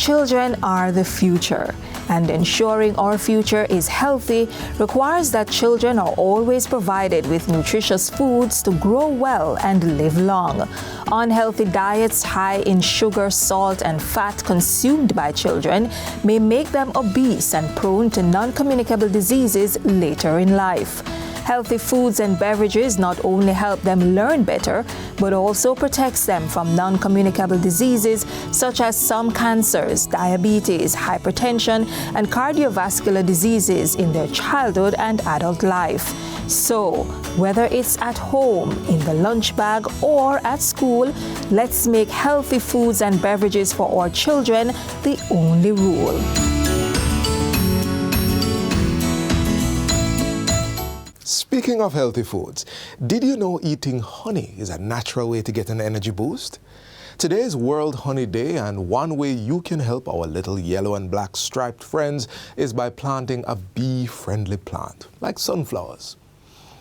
children are the future, and ensuring our future is healthy requires that children are always provided with nutritious foods to grow well and live long. Unhealthy diets high in sugar, salt, and fat consumed by children may make them obese and prone to non-communicable diseases later in life. Healthy foods and beverages not only help them learn better, but also protects them from non-communicable diseases such as some cancers, diabetes, hypertension, and cardiovascular diseases in their childhood and adult life. So, whether it's at home, in the lunch bag, or at school, let's make healthy foods and beverages for our children the only rule. Speaking of healthy foods, did you know eating honey is a natural way to get an energy boost? Today is World Honey Day, and one way you can help our little yellow and black striped friends is by planting a bee-friendly plant, like sunflowers.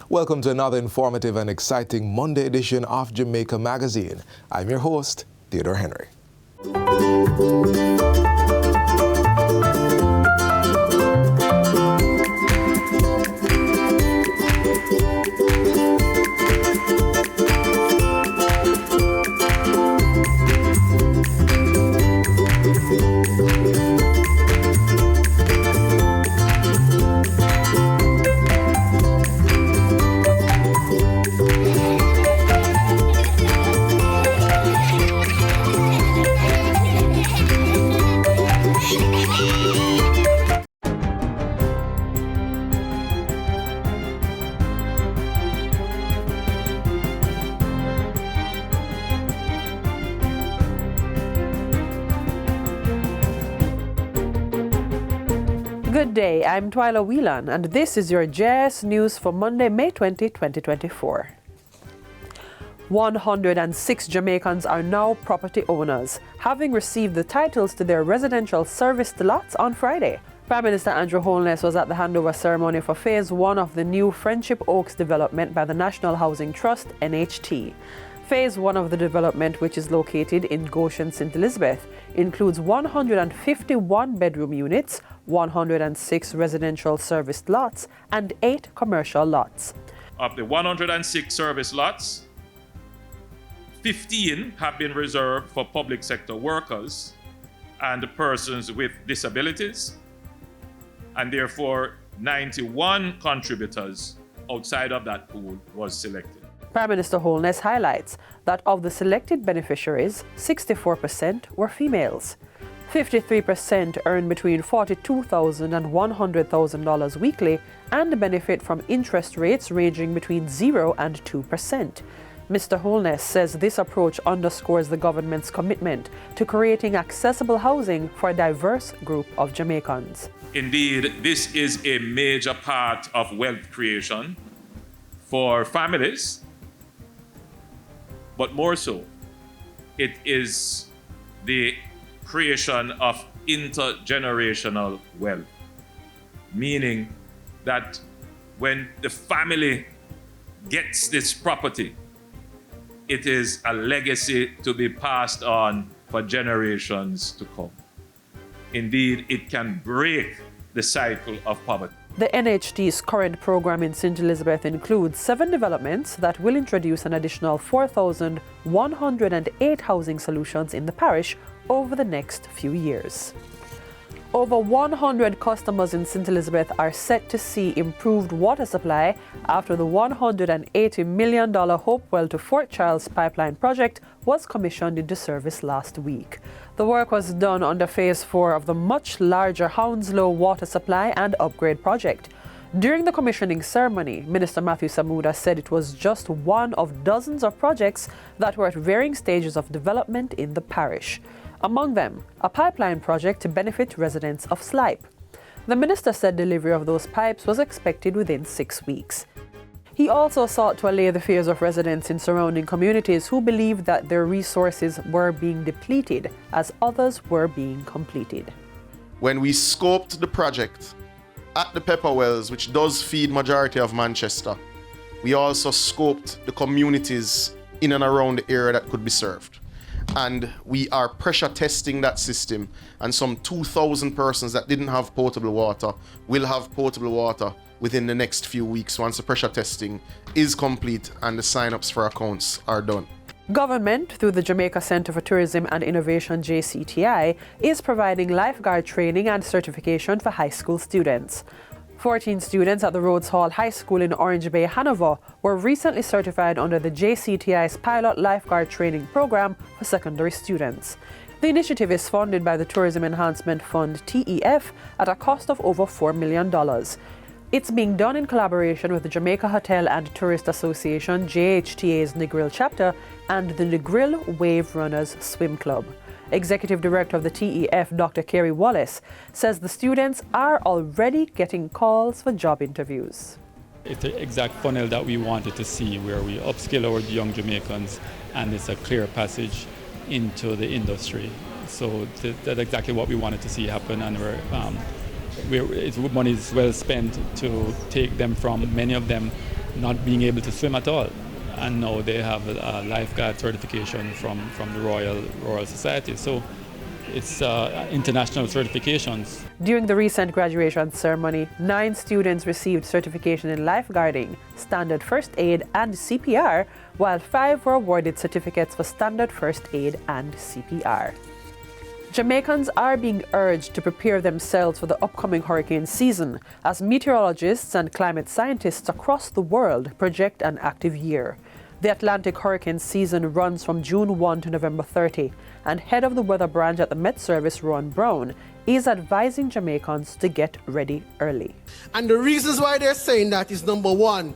Welcome to another informative and exciting Monday edition of Jamaica Magazine. I'm your host, Theodore Henry. Good day, I'm Twyla Whelan, and this is your JS News for Monday, May 20, 2024. 106 Jamaicans are now property owners, having received the titles to their residential serviced lots on Friday. Prime Minister Andrew Holness was at the handover ceremony for Phase 1 of the new Friendship Oaks development by the National Housing Trust, NHT. Phase 1 of the development, which is located in Goshen, St. Elizabeth, includes 151 bedroom units, 106 residential serviced lots, and 8 commercial lots. Of the 106 service lots, 15 have been reserved for public sector workers and persons with disabilities, and therefore 91 contributors outside of that pool was selected. Prime Minister Holness highlights that of the selected beneficiaries, 64% were females. 53% earn between $42,000 and $100,000 weekly and benefit from interest rates ranging between 0 and 2%. Mr. Holness says this approach underscores the government's commitment to creating accessible housing for a diverse group of Jamaicans. Indeed, this is a major part of wealth creation for families, but more so, it is the creation of intergenerational wealth, meaning that when the family gets this property, it is a legacy to be passed on for generations to come. Indeed, it can break the cycle of poverty. The NHT's current program in St. Elizabeth includes 7 developments that will introduce an additional 4,108 housing solutions in the parish over the next few years. Over 100 customers in St. Elizabeth are set to see improved water supply after the $180 million Hopewell to Fort Charles pipeline project was commissioned into service last week. The work was done under Phase 4 of the much larger Hounslow water supply and upgrade project. During the commissioning ceremony, Minister Matthew Samuda said it was just one of dozens of projects that were at varying stages of development in the parish. Among them, a pipeline project to benefit residents of Slipe. The minister said delivery of those pipes was expected within 6 weeks. He also sought to allay the fears of residents in surrounding communities who believed that their resources were being depleted as others were being completed. When we scoped the project at the Pepper Wells, which does feed majority of Manchester, we also scoped the communities in and around the area that could be served. and we are pressure testing that system, and some 2,000 persons that didn't have potable water will have potable water within the next few weeks once the pressure testing is complete and the sign-ups for accounts are done. Government, through the Jamaica Center for Tourism and Innovation JCTI, is providing lifeguard training and certification for high school students. 14 students at the Rhodes Hall High School in Orange Bay, Hanover, were recently certified under the JCTI's pilot lifeguard training program for secondary students. The initiative is funded by the Tourism Enhancement Fund, TEF, at a cost of over $4 million. It's being done in collaboration with the Jamaica Hotel and Tourist Association, JHTA's Negril chapter, and the Negril Wave Runners Swim Club. Executive Director of the TEF, Dr. Kerry Wallace, says the students are already getting calls for job interviews. It's the exact funnel that we wanted to see, where we upskill our young Jamaicans, and it's a clear passage into the industry. So that's exactly what we wanted to see happen, and money is well spent to take them from, many of them not being able to swim at all, and now they have a lifeguard certification from the Royal Society. So it's international certifications. During the recent graduation ceremony, 9 students received certification in lifeguarding, standard first aid and CPR, while 5 were awarded certificates for standard first aid and CPR. Jamaicans are being urged to prepare themselves for the upcoming hurricane season, as meteorologists and climate scientists across the world project an active year. The Atlantic hurricane season runs from June 1 to November 30, and head of the weather branch at the Met Service, Ron Brown, is advising Jamaicans to get ready early. And the reasons why they're saying that is, number one,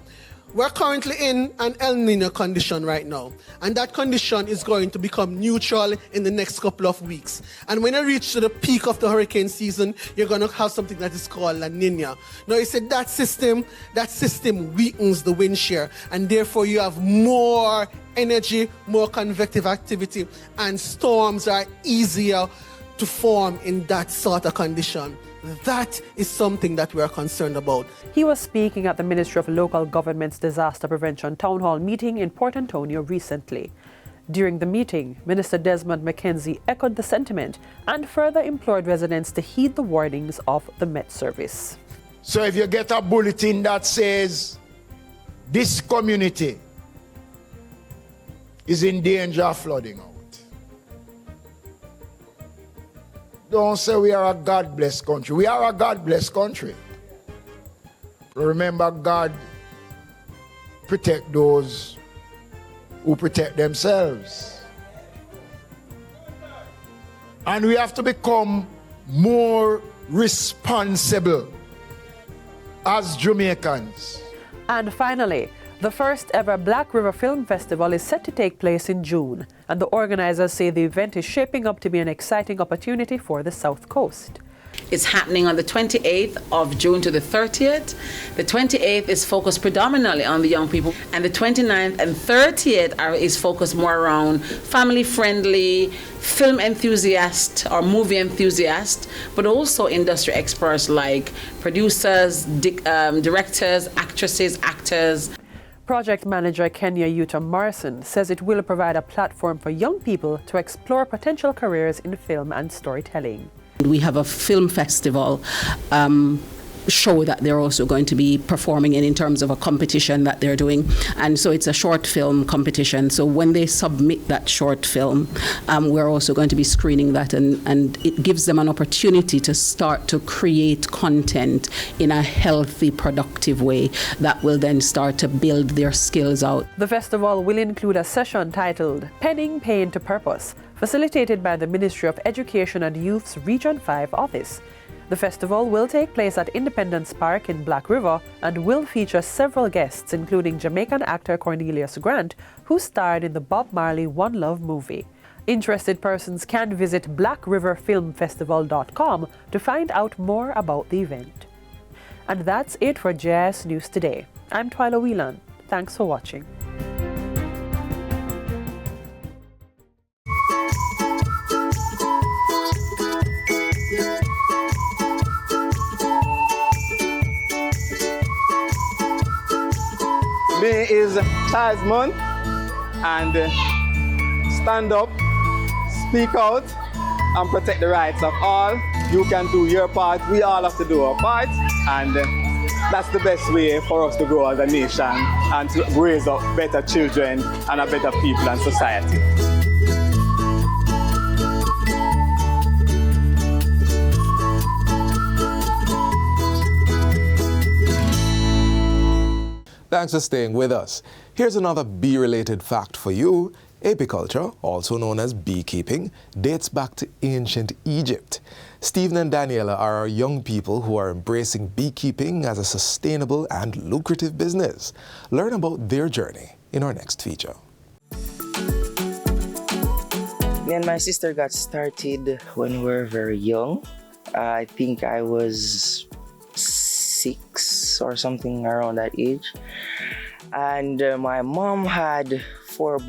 we're currently in an El Niño condition right now, and that condition is going to become neutral in the next couple of weeks. And when you reach to the peak of the hurricane season, you're going to have something that is called La Niña. Now, he said that system weakens the wind shear, and therefore you have more energy, more convective activity, and storms are easier to form in that sort of condition. That is something that we are concerned about. He was speaking at the Ministry of Local Government's Disaster Prevention Town Hall meeting in Port Antonio recently. During the meeting, Minister Desmond McKenzie echoed the sentiment and further implored residents to heed the warnings of the Met Service. So if you get a bulletin that says this community is in danger of flooding out, don't say we are a God-blessed country. We are a God-blessed country. Remember, God protect those who protect themselves. And we have to become more responsible as Jamaicans. And finally, the first ever Black River Film Festival is set to take place in June, and the organizers say the event is shaping up to be an exciting opportunity for the South Coast. It's happening on the 28th of June to the 30th. The 28th is focused predominantly on the young people, and the 29th and 30th is focused more around family-friendly, film enthusiasts or movie enthusiasts, but also industry experts like producers, directors, actresses, actors. Project manager Kenya Yuta Morrison says it will provide a platform for young people to explore potential careers in film and storytelling. We have a film festival show that they're also going to be performing in terms of a competition that they're doing. And so it's a short film competition. So when they submit that short film, we're also going to be screening that, and it gives them an opportunity to start to create content in a healthy, productive way that will then start to build their skills out. The festival will include a session titled Penning Pain to Purpose, facilitated by the Ministry of Education and Youth's Region 5 office. The festival will take place at Independence Park in Black River and will feature several guests, including Jamaican actor Cornelius Grant, who starred in the Bob Marley One Love movie. Interested persons can visit blackriverfilmfestival.com to find out more about the event. And that's it for JS News Today. I'm Twyla Whelan. Thanks for watching. May is Child's Month, and stand up speak out and protect the rights of all. You can do your part, we all have to do our part, and that's the best way for us to grow as a nation and to raise up better children and a better people and society. Thanks for staying with us. Here's another bee-related fact for you. Apiculture, also known as beekeeping, dates back to ancient Egypt. Stephen and Daniela are young people who are embracing beekeeping as a sustainable and lucrative business. Learn about their journey in our next feature. Me and my sister got started when we were very young. I think I was 6 or something around that age. And my mom had 4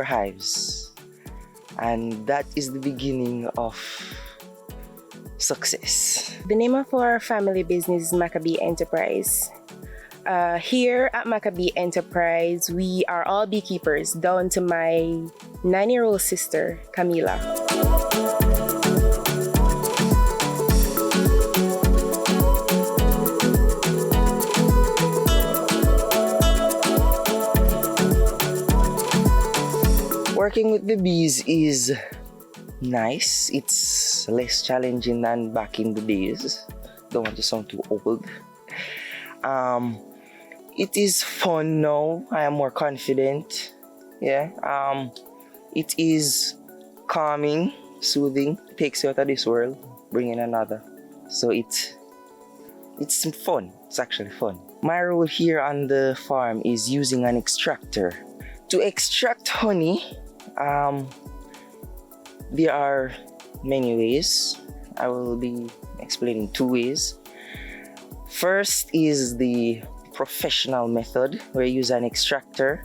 hives. And that is the beginning of success. The name of our family business is Maccabee Enterprise. Here at Maccabee Enterprise, we are all beekeepers, down to my 9-year-old sister, Camila. Working with the bees is nice. It's less challenging than back in the days. Don't want to sound too old. It is fun now. I am more confident. Yeah. It is calming, soothing. Takes you out of this world, bring in another. So it's fun. It's actually fun. My role here on the farm is using an extractor. To extract honey, there are many ways. I will be explaining 2 ways. First is the professional method where you use an extractor.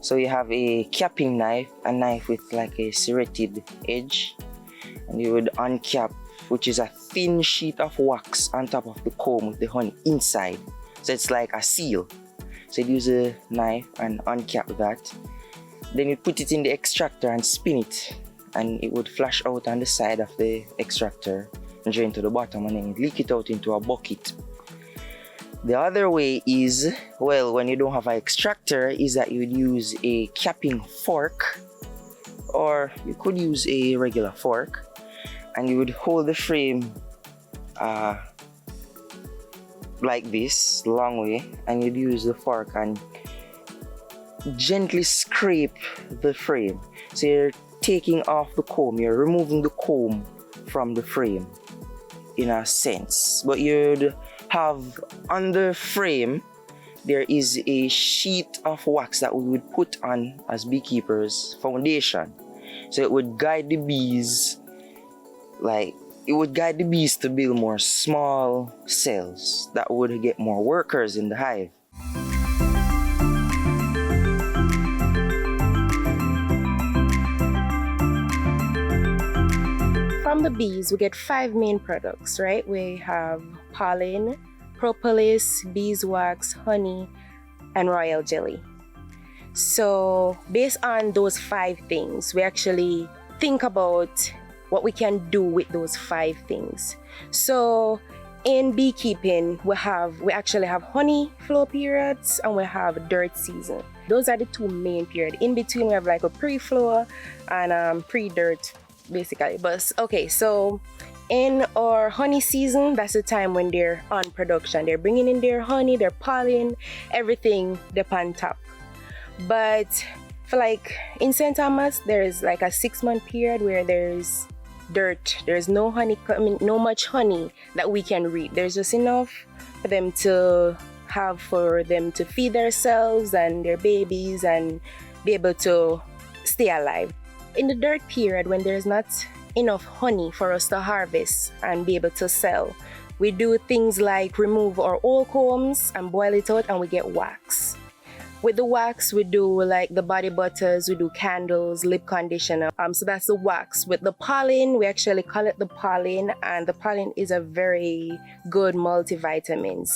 So you have a capping knife, a knife with like a serrated edge, and you would uncap, which is a thin sheet of wax on top of the comb with the honey inside. So it's like a seal. So you use a knife and uncap that. Then you put it in the extractor and spin it, and it would flash out on the side of the extractor and drain to the bottom, and then you leak it out into a bucket. The other way is, well, when you don't have an extractor, is that you would use a capping fork, or you could use a regular fork, and you would hold the frame like this, long way, and you'd use the fork and gently scrape the frame. So you're taking off the comb, you're removing the comb from the frame in a sense. But you'd have on the frame, there is a sheet of wax that we would put on as beekeepers, foundation. So it would guide the bees, to build more small cells that would get more workers in the hive. From the bees, we get 5 main products, right? We have pollen, propolis, beeswax, honey, and royal jelly. So based on those 5 things, we actually think about what we can do with those 5 things. So in beekeeping, we actually have honey flow periods and we have dirt season. Those are the 2 main periods. In between, we have like a pre-flow and pre-dirt, basically. But okay, so in our honey season, that's the time when they're on production. They're bringing in their honey, their pollen, everything up on top. But for like in St. Thomas, there is like a 6-month period where there's dirt. There's no honey, no much honey that we can reap. There's just enough for them to feed themselves and their babies and be able to stay alive. In the dirt period, when there's not enough honey for us to harvest and be able to sell, we do things like remove our old combs and boil it out, and we get wax. With the wax, we do like the body butters, we do candles, lip conditioner. So that's the wax. With the pollen, we actually collect the pollen, and the pollen is a very good multivitamins.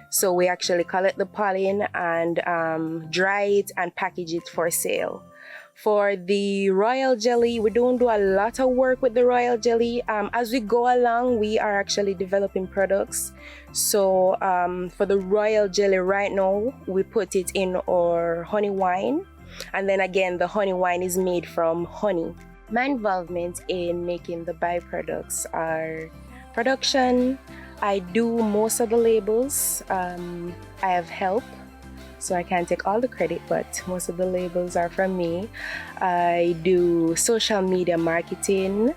So we actually collect the pollen and dry it and package it for sale. For the royal jelly, we don't do a lot of work with the royal jelly. As we go along, we are actually developing products. So for the royal jelly right now, we put it in our honey wine. And then again, the honey wine is made from honey. My involvement in making the byproducts are production. I do most of the labels. I have help, so I can't take all the credit, but most of the labels are from me. I do social media marketing,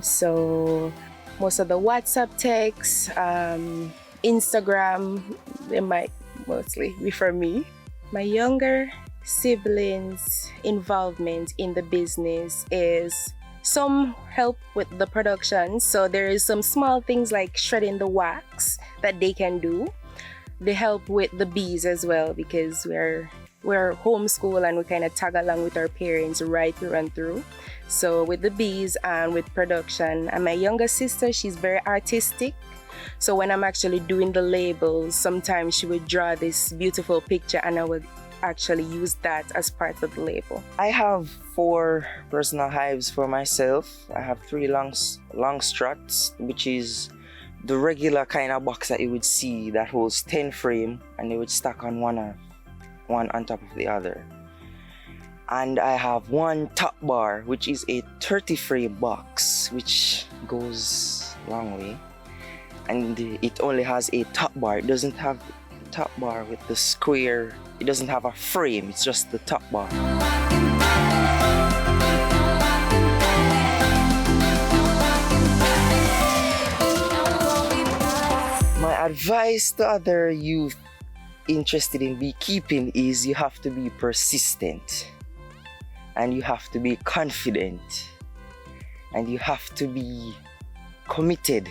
so most of the WhatsApp texts, Instagram, they might mostly be from me. My younger siblings' involvement in the business is some help with the production. So there is some small things like shredding the wax that they can do. They help with the bees as well, because we're homeschool and we kind of tag along with our parents right through and through. So with the bees and with production. And my younger sister, she's very artistic. So when I'm actually doing the labels, sometimes she would draw this beautiful picture and I would actually use that as part of the label. I have 4 personal hives for myself. I have 3 long struts, which is the regular kind of box that you would see that holds 10 frame, and they would stack on one on top of the other. And I have 1 top bar, which is a 30 frame box, which goes a long way. And it only has a top bar. It doesn't have the top bar with the square. It doesn't have a frame, it's just the top bar. My advice to other youth interested in beekeeping is you have to be persistent, and you have to be confident, and you have to be committed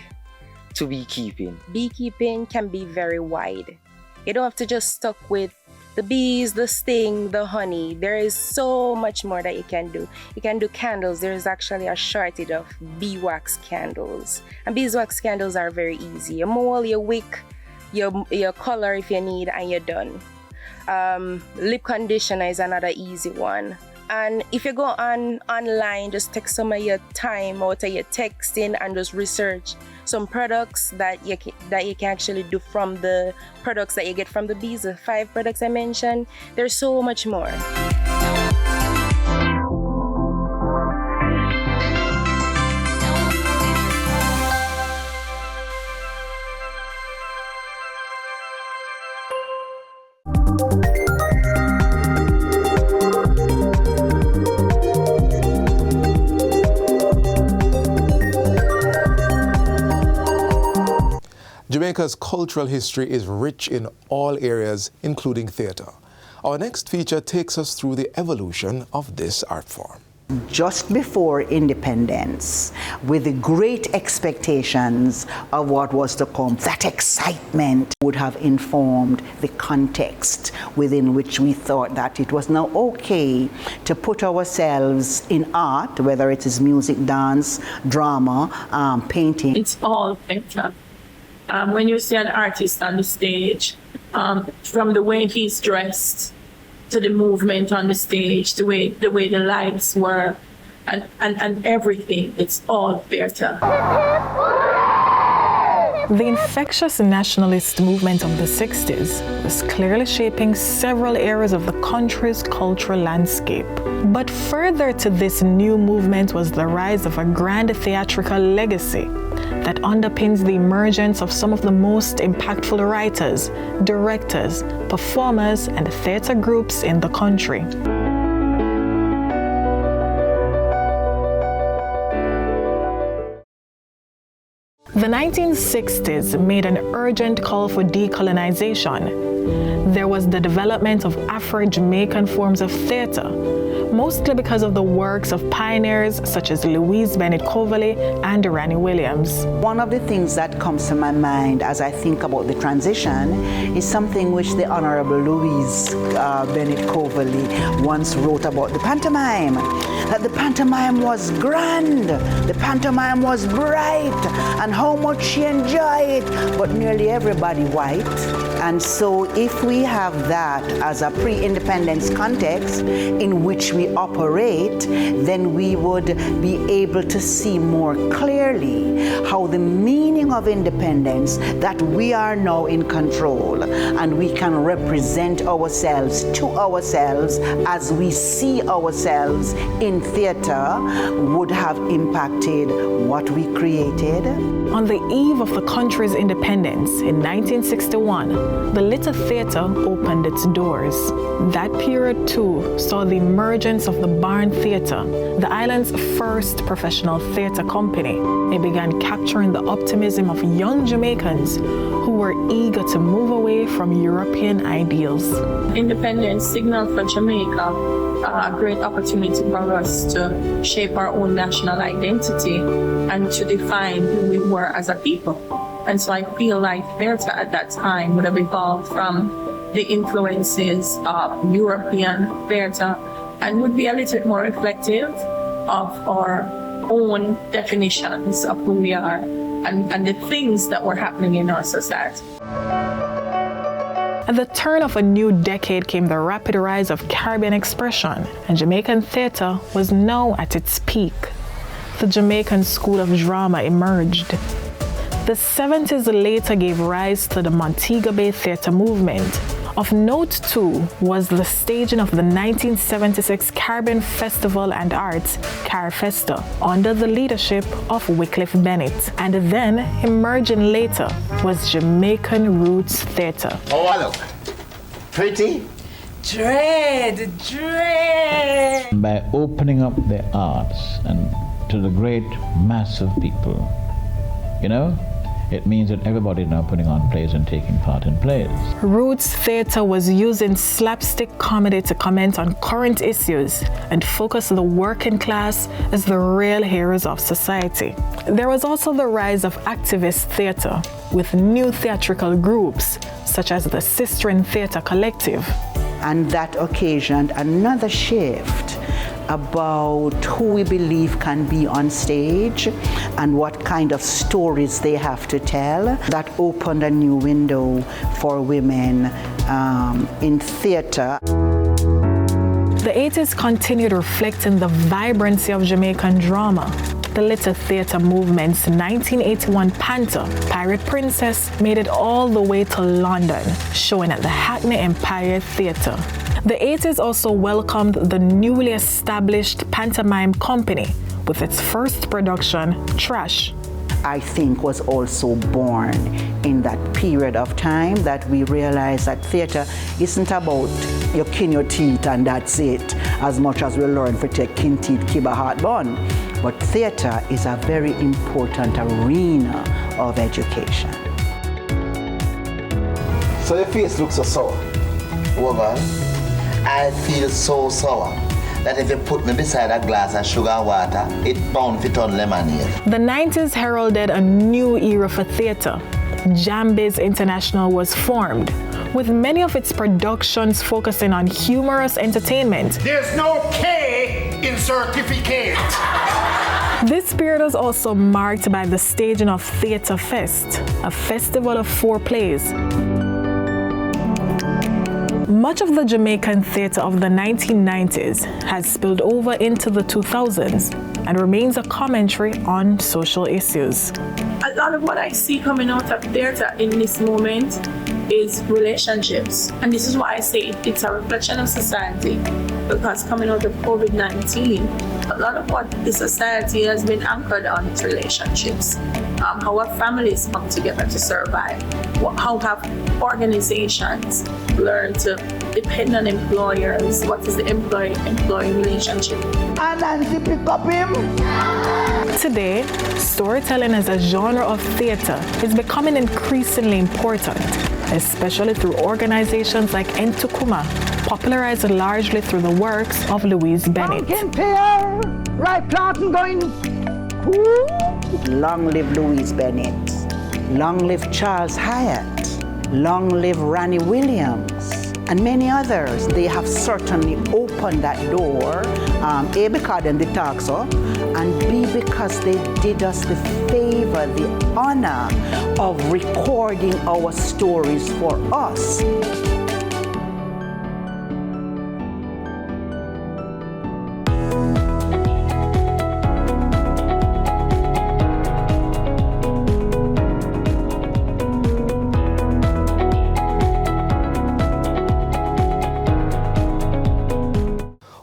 to beekeeping. Beekeeping can be very wide. You don't have to just stuck with the bees, the sting, the honey. There is so much more that you can do. You can do candles. There is actually a shortage of beeswax candles. And beeswax candles are very easy. You mold, you wick, your color if you need, and you're done. Lip conditioner is another easy one. And if you go online, just take some of your time out of your texting and just research some products that you can actually do from the products that you get from the bees. The 5 products I mentioned, there's so much more. Jamaica's cultural history is rich in all areas, including theatre. Our next feature takes us through the evolution of this art form. Just before independence, with the great expectations of what was to come, that excitement would have informed the context within which we thought that it was now okay to put ourselves in art, whether it is music, dance, drama, painting. It's all theatre. When you see an artist on the stage, from the way he's dressed to the movement on the stage, the way the lights were, and everything, it's all theatre. The infectious nationalist movement of the 60s was clearly shaping several areas of the country's cultural landscape. But further to this new movement was the rise of a grand theatrical legacy that underpins the emergence of some of the most impactful writers, directors, performers, and theater groups in the country. The 1960s made an urgent call for decolonization. There was the development of Afro-Jamaican forms of theater, mostly because of the works of pioneers such as Louise Bennett Coverley and Rani Williams. One of the things that comes to my mind as I think about the transition is something which the Honorable Louise Bennett Coverley once wrote about the pantomime. That the pantomime was grand, the pantomime was bright, and how much she enjoyed it, but nearly everybody white And so if we have that as a pre-independence context in which we operate, then we would be able to see more clearly how the meaning of independence, that we are now in control and we can represent ourselves to ourselves as we see ourselves in theater, would have impacted what we created. On the eve of the country's independence in 1961, the Little Theatre opened its doors. That period too saw the emergence of the Barn Theatre, the island's first professional theatre company. It began capturing the optimism of young Jamaicans who were eager to move away from European ideals. Independence signaled for Jamaica a great opportunity for us to shape our own national identity and to define who we were as a people. And so I feel like theatre at that time would have evolved from the influences of European theatre and would be a little bit more reflective of our own definitions of who we are and the things that were happening in our society. At the turn of a new decade came the rapid rise of Caribbean expression, and Jamaican theatre was now at its peak. The Jamaican School of Drama emerged. The 70s later gave rise to the Montego Bay theatre movement. Of note too was the staging of the 1976 Caribbean Festival and Arts, CarFesta, under the leadership of Wycliffe Bennett. And then, emerging later, was Jamaican Roots Theatre. Oh, look. Pretty? Dread. By opening up the arts and to the great mass of people, it means that everybody is now putting on plays and taking part in plays. Roots Theatre was using slapstick comedy to comment on current issues and focus the working class as the real heroes of society. There was also the rise of activist theatre, with new theatrical groups, such as the Sistren Theatre Collective. And that occasioned another shift about who we believe can be on stage and what kind of stories they have to tell. That opened a new window for women in theatre. The 80s continued reflecting the vibrancy of Jamaican drama. The Little Theatre movement's 1981 Panther, Pirate Princess, made it all the way to London, showing at the Hackney Empire Theatre. The 80s also welcomed the newly established pantomime company with its first production, Trash. I think was also born in that period of time that we realized that theatre isn't about you kin your teeth and that's it, as much as we learn for take kin teeth, keep a heart bun. But theatre is a very important arena of education. So your face looks so sour. Woman, I feel so sour that if you put me beside a glass of sugar and water, it bound to turn lemonade. The 90s heralded a new era for theatre. Jambiz International was formed, with many of its productions focusing on humorous entertainment. There's no K in certificate. This period was also marked by the staging of Theatre Fest, a festival of 4 plays. Much of the Jamaican theatre of the 1990s has spilled over into the 2000s and remains a commentary on social issues. A lot of what I see coming out of theatre in this moment is relationships. And this is why I say it's a reflection of society, because coming out of COVID-19, a lot of what the society has been anchored on is relationships. How have families come together to survive? How have organizations learned to depend on employers? What is the employee relationship? And Nancy pick up him. Today, storytelling as a genre of theatre is becoming increasingly important, especially through organizations like Entukuma, popularized largely through the works of Louise Bennett. Pumpkin pear, right planting going. Long live Louise Bennett. Long live Charles Hyatt. Long live Ranny Williams. And many others. They have certainly opened that door, A, because them they talk so, and B, because they did us the favor, the honor of recording our stories for us.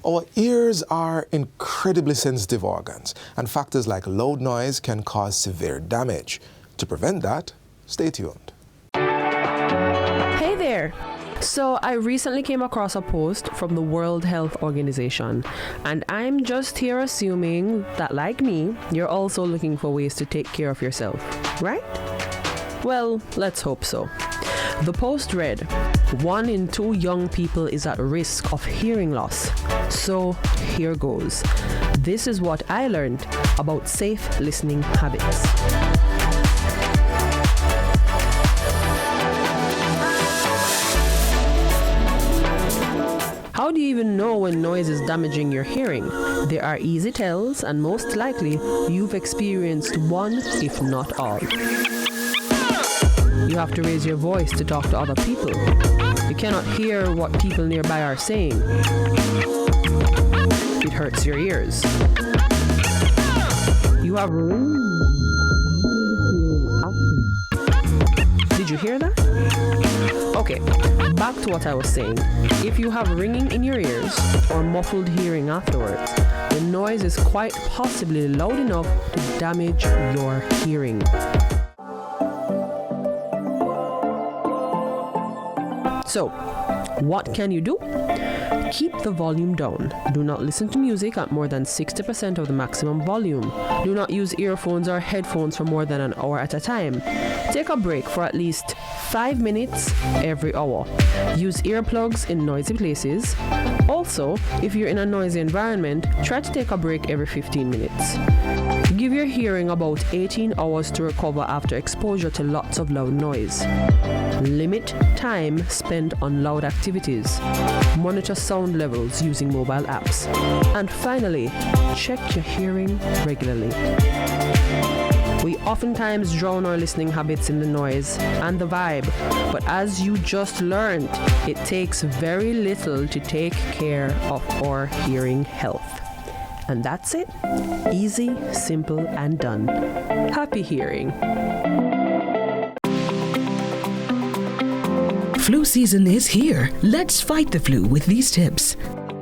Our ears are incredibly sensitive organs, and factors like loud noise can cause severe damage. To prevent that, stay tuned. Hey there! So I recently came across a post from the World Health Organization, and I'm just here assuming that, like me, you're also looking for ways to take care of yourself, right? Well, let's hope so. The post read, 1 in 2 young people is at risk of hearing loss. So here goes. This is what I learned about safe listening habits. How do you even know when noise is damaging your hearing? There are easy tells, and most likely you've experienced one, if not all. You have to raise your voice to talk to other people. You cannot hear what people nearby are saying. It hurts your ears. You have ringing. Did you hear that? Okay, back to what I was saying. If you have ringing in your ears or muffled hearing afterwards, the noise is quite possibly loud enough to damage your hearing. So, what can you do? Keep the volume down. Do not listen to music at more than 60% of the maximum volume. Do not use earphones or headphones for more than an hour at a time. Take a break for at least 5 minutes every hour. Use earplugs in noisy places. Also, if you're in a noisy environment, try to take a break every 15 minutes. Give your hearing about 18 hours to recover after exposure to lots of loud noise. Limit time spent on loud activities. Monitor sound levels using mobile apps. And finally, check your hearing regularly. We oftentimes drown our listening habits in the noise and the vibe, but as you just learned, it takes very little to take care of our hearing health. And that's it. Easy, simple, and done. Happy hearing. Flu season is here. Let's fight the flu with these tips.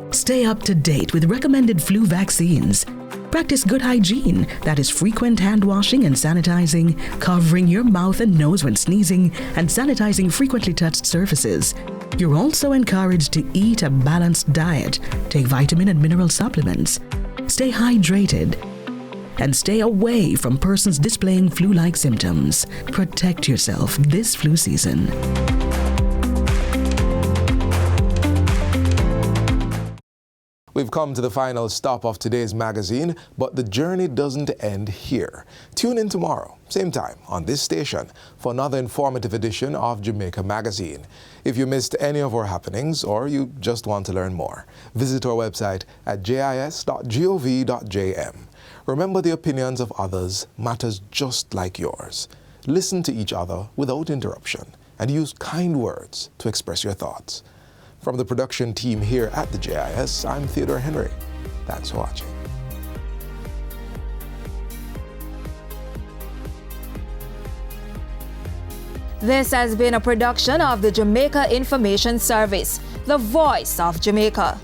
Stay up to date with recommended flu vaccines. Practice good hygiene, that is frequent hand washing and sanitizing, covering your mouth and nose when sneezing, and sanitizing frequently touched surfaces. You're also encouraged to eat a balanced diet, take vitamin and mineral supplements. Stay hydrated, and stay away from persons displaying flu-like symptoms. Protect yourself this flu season. We've come to the final stop of today's magazine, but the journey doesn't end here. Tune in tomorrow, same time, on this station for another informative edition of Jamaica Magazine. If you missed any of our happenings or you just want to learn more, visit our website at jis.gov.jm. Remember, the opinions of others matters just like yours. Listen to each other without interruption and use kind words to express your thoughts. From the production team here at the JIS, I'm Theodore Henry. Thanks for watching. This has been a production of the Jamaica Information Service, the voice of Jamaica.